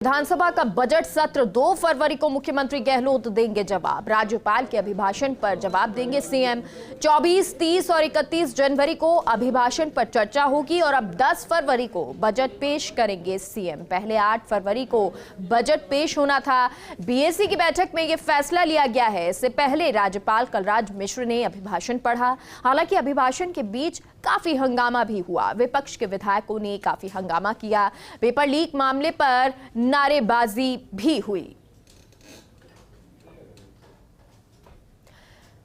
विधानसभा का बजट सत्र 2 फरवरी को मुख्यमंत्री गहलोत देंगे जवाब। राज्यपाल के अभिभाषण पर जवाब देंगे सीएम। 24, 30 और 31 जनवरी को अभिभाषण पर चर्चा होगी और अब 10 फरवरी को बजट पेश करेंगे सीएम। पहले 8 फरवरी को बजट पेश होना था। बीएसी की बैठक में यह फैसला लिया गया है। इससे पहले राज्यपाल कलराज मिश्र ने अभिभाषण पढ़ा। हालांकि अभिभाषण के बीच काफी हंगामा भी हुआ। विपक्ष के विधायकों ने काफी हंगामा किया। पेपर लीक मामले पर नारेबाजी भी हुई।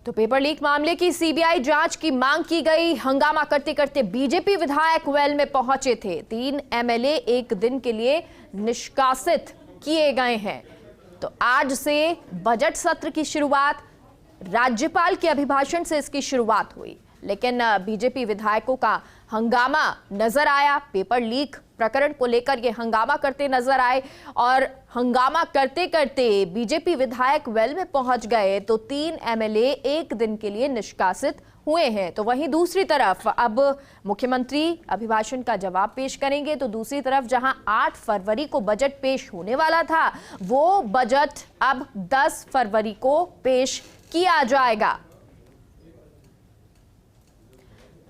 तो पेपर लीक मामले की सीबीआई जांच की मांग की गई। हंगामा करते करते बीजेपी विधायक वेल में पहुंचे थे। 3 एमएलए एक दिन के लिए निष्कासित किए गए हैं। तो आज से बजट सत्र की शुरुआत, राज्यपाल के अभिभाषण से इसकी शुरुआत हुई, लेकिन बीजेपी विधायकों का हंगामा नजर आया। पेपर लीक प्रकरण को लेकर ये हंगामा करते नजर आए और हंगामा करते करते बीजेपी विधायक वेल में पहुंच गए तो 3 एमएलए एक दिन के लिए निष्कासित हुए हैं। तो वहीं दूसरी तरफ अब मुख्यमंत्री अभिभाषण का जवाब पेश करेंगे। तो दूसरी तरफ जहां 8 फरवरी को बजट पेश होने वाला था, वो बजट अब 10 फरवरी को पेश किया जाएगा।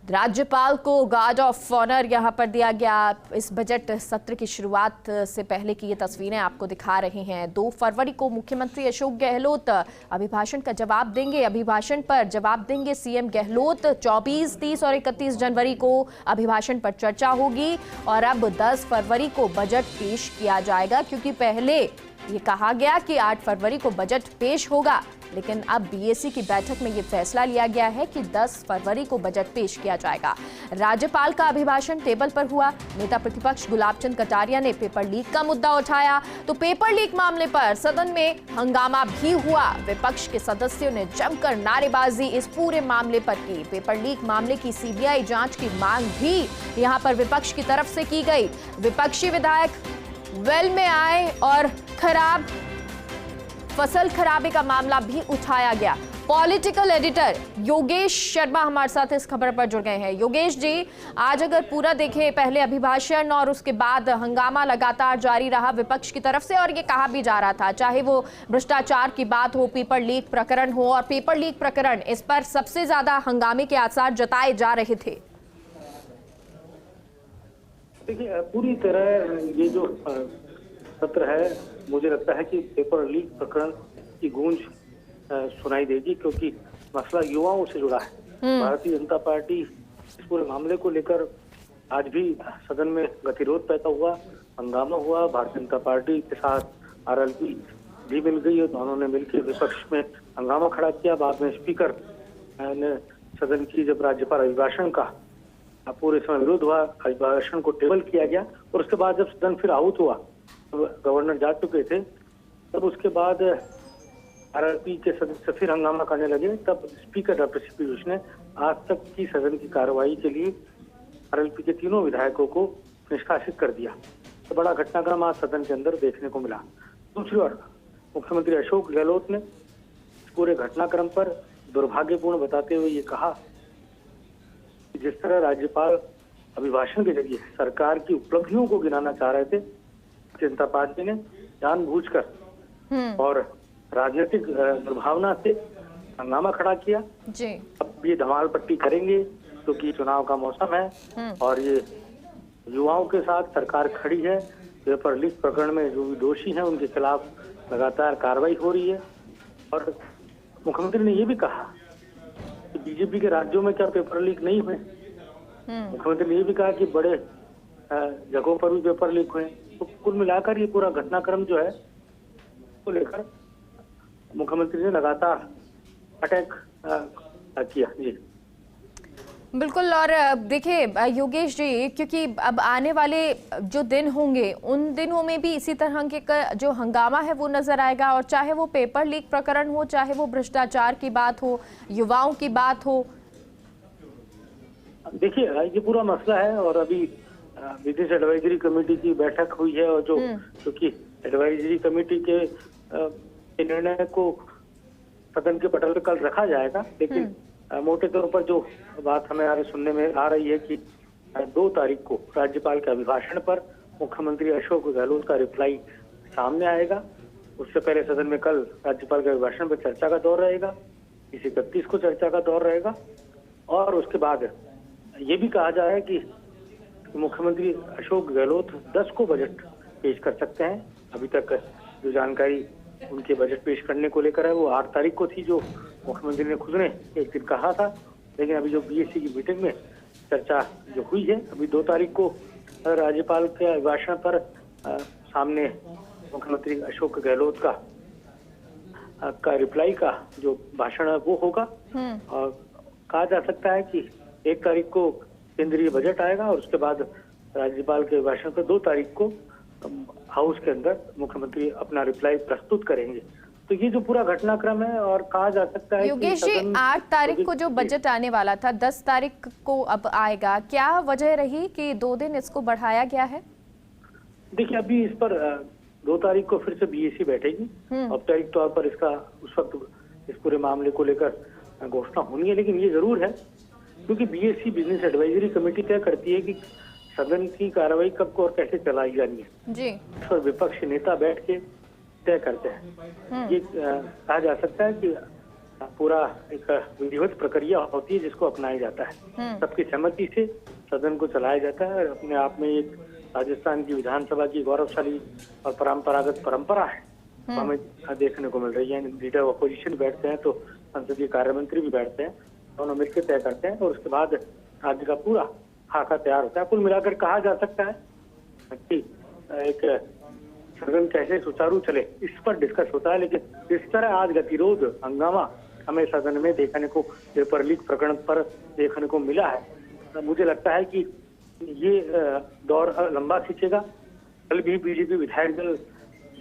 राज्यपाल को गार्ड ऑफ ऑनर यहां पर दिया गया। इस बजट सत्र की शुरुआत से पहले की ये तस्वीरें आपको दिखा रहे हैं। 2 फरवरी को मुख्यमंत्री अशोक गहलोत अभिभाषण का जवाब देंगे। अभिभाषण पर जवाब देंगे सीएम गहलोत। 24, 30 और 31 जनवरी को अभिभाषण पर चर्चा होगी और अब 10 फरवरी को बजट पेश किया जाएगा, क्योंकि पहले ये कहा गया कि 8 फरवरी को बजट पेश होगा, लेकिन अब बीएसी की बैठक में ये फैसला लिया गया है कि 10 फरवरी को बजट पेश किया जाएगा। राज्यपाल का अभिभाषण टेबल पर हुआ। नेता प्रतिपक्ष गुलाब चंद कटारिया ने पेपर लीक का मुद्दा उठाया। तो पेपर लीक मामले पर सदन में हंगामा भी हुआ। विपक्ष के सदस्यों ने जमकर नारेबाजी इस पूरे मामले पर की। पेपर लीक मामले की सीबीआई जांच की मांग भी यहां पर विपक्ष की तरफ से की गई। विपक्षी विधायक वेल में आए और फसल खराबे का मामला भी उठाया गया। पॉलिटिकल एडिटर योगेश शर्मा हमारे साथ इस खबर पर जुड़ गए हैं। योगेश जी, आज अगर पूरा देखें, पहले अभिभाषण और उसके बाद हंगामा लगातार जारी रहा विपक्ष की तरफ से, और ये कहा भी जा रहा था, चाहे वो भ्रष्टाचार की बात हो, पेपर लीक प्रकरण हो, और पेपर लीक प्रकरण इस पर सबसे ज्यादा हंगामे के आसार जताए जा रहे थे। देखिए, पूरी तरह ये जो सत्र है, मुझे लगता है कि पेपर लीक प्रकरण की गूंज सुनाई देगी, क्योंकि मसला युवाओं से जुड़ा है। भारतीय जनता पार्टी इस पूरे मामले को लेकर आज भी सदन में गतिरोध पैदा हुआ, हंगामा हुआ। भारतीय जनता पार्टी के साथ आरएलपी भी मिल गई और दोनों ने मिलकर विपक्ष में हंगामा खड़ा किया। बाद में स्पीकर ने सदन की जब राज्यपाल अभिभाषण का पूरे समय विरोध हुआ, अभिभाषण को टेबल किया गया और उसके बाद जब सदन फिर आहूत हुआ, गवर्नर जा चुके थे, तब उसके बाद आरएलपी के सदस्य फिर हंगामा करने लगे। तब स्पीकर डॉक्टर सीपी जोशी ने आज तक की सदन की कार्रवाई के लिए आरएलपी के तीनों विधायकों को निष्कासित कर दिया। तो बड़ा घटनाक्रम आज सदन के अंदर देखने को मिला। दूसरी ओर मुख्यमंत्री अशोक गहलोत ने पूरे घटनाक्रम पर दुर्भाग्यपूर्ण बताते हुए ये कहा कि जिस तरह राज्यपाल अभिभाषण के जरिए सरकार की उपलब्धियों को गिनाना चाह रहे थे, जनता पार्टी ने जानबूझकर और राजनीतिक दुर्भावना से हंगामा खड़ा किया जी। अब ये धमाल पट्टी करेंगे क्योंकि चुनाव का मौसम है और ये युवाओं के साथ सरकार खड़ी है। पेपर लीक प्रकरण में जो भी दोषी हैं उनके खिलाफ लगातार कार्रवाई हो रही है। और मुख्यमंत्री ने ये भी कहा कि बीजेपी के राज्यों में क्या पेपर लीक नहीं हुए। मुख्यमंत्री ने ये भी कहा कि बड़े जगहों पर भी पेपर लीक हुए। तो कुल मिलाकर ये पूरा घटनाक्रम जो है को लेकर मुख्यमंत्री ने लगातार अटैक किया जी। बिल्कुल। और देखिए योगेश जी, क्योंकि अब आने वाले जो दिन होंगे उन दिनों में भी इसी तरह के जो हंगामा है वो नजर आएगा, और चाहे वो पेपर लीक प्रकरण हो, चाहे वो भ्रष्टाचार की बात हो, युवाओं की बात हो। देखिए, ये पूरा मसला है और अभी विदेश एडवाइजरी कमेटी की बैठक हुई है और जो क्योंकि एडवाइजरी कमेटी के निर्णय को सदन के पटल पर कल रखा जाएगा, लेकिन मोटे तौर पर जो बात हमें सुनने में आ रही है कि 2 तारीख को राज्यपाल के अभिभाषण पर मुख्यमंत्री अशोक गहलोत का रिप्लाई सामने आएगा। उससे पहले सदन में कल राज्यपाल के अभिभाषण पर चर्चा का दौर रहेगा, इस 31 को चर्चा का दौर रहेगा। और उसके बाद ये भी कहा जा रहा है कि मुख्यमंत्री अशोक गहलोत 10 को बजट पेश कर सकते हैं। अभी तक जो जानकारी उनके बजट पेश करने को लेकर है वो 8 तारीख को थी, जो मुख्यमंत्री ने खुद ने एक दिन कहा था। लेकिन अभी जो बीएससी की मीटिंग में चर्चा जो हुई है, अभी 2 तारीख को राज्यपाल के अभिभाषण पर सामने मुख्यमंत्री अशोक गहलोत का रिप्लाई का जो भाषण है वो होगा। और कहा जा सकता है कि 1 तारीख को केंद्रीय बजट आएगा और उसके बाद राज्यपाल के भाषण पर 2 तारीख को हाउस के अंदर मुख्यमंत्री अपना रिप्लाई प्रस्तुत करेंगे। तो ये जो पूरा घटनाक्रम है, और कहा जा सकता है योगेश जी 8 तारीख को जो बजट आने वाला था 10 तारीख को अब आएगा, क्या वजह रही कि 2 दिन इसको बढ़ाया गया है? देखिए, अभी इस पर 2 तारीख को फिर से बीएससी बैठेगी। औपचारिक तौर पर इसका उस वक्त इस पूरे मामले को लेकर घोषणा होनी है। लेकिन ये जरूर है क्योंकि बीएससी बिजनेस एडवाइजरी कमेटी तय करती है कि सदन की कार्रवाई कब को और कैसे चलाई जानी है जी। इस पर विपक्ष नेता बैठ के तय करते हैं। ये कहा जा सकता है कि पूरा एक विधिवत प्रक्रिया होती है जिसको अपनाया जाता है। सबकी सहमति से सदन को चलाया जाता है। अपने आप में एक राजस्थान की विधानसभा की गौरवशाली और परंपरागत परंपरा है, हमें देखने को मिल रही है। लीडर अपोजिशन बैठते हैं तो संसदीय कार्य मंत्री भी बैठते हैं, दोनों मिलकर तय करते हैं और उसके बाद राज्य का पूरा खाका तैयार होता है। कुल मिलाकर कहा जा सकता है कि एक सदन कैसे सुचारू चले इस पर डिस्कस होता है। लेकिन इस तरह आज गतिरोध हंगामा हमें सदन में देखने को पेपर लीक प्रकरण पर देखने को मिला है। मुझे लगता है कि ये दौर लंबा खींचेगा। कल भी बीजेपी विधायक दल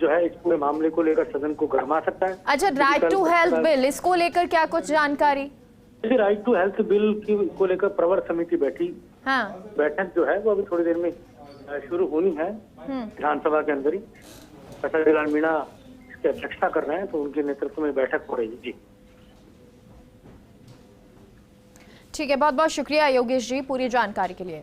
जो है इस पूरे मामले को लेकर सदन को गरमा सकता है। अच्छा, राइट टू हेल्थ बिल, इसको लेकर क्या कुछ जानकारी? राइट टू हेल्थ बिल को लेकर प्रवर समिति बैठी। हाँ। बैठक जो है वो अभी थोड़ी देर में शुरू होनी है विधानसभा के अंदर ही। प्रसाद मीणा इसकी अध्यक्षता कर रहे हैं, तो उनके नेतृत्व में बैठक हो रही है। जी ठीक है, बहुत बहुत शुक्रिया योगेश जी पूरी जानकारी के लिए।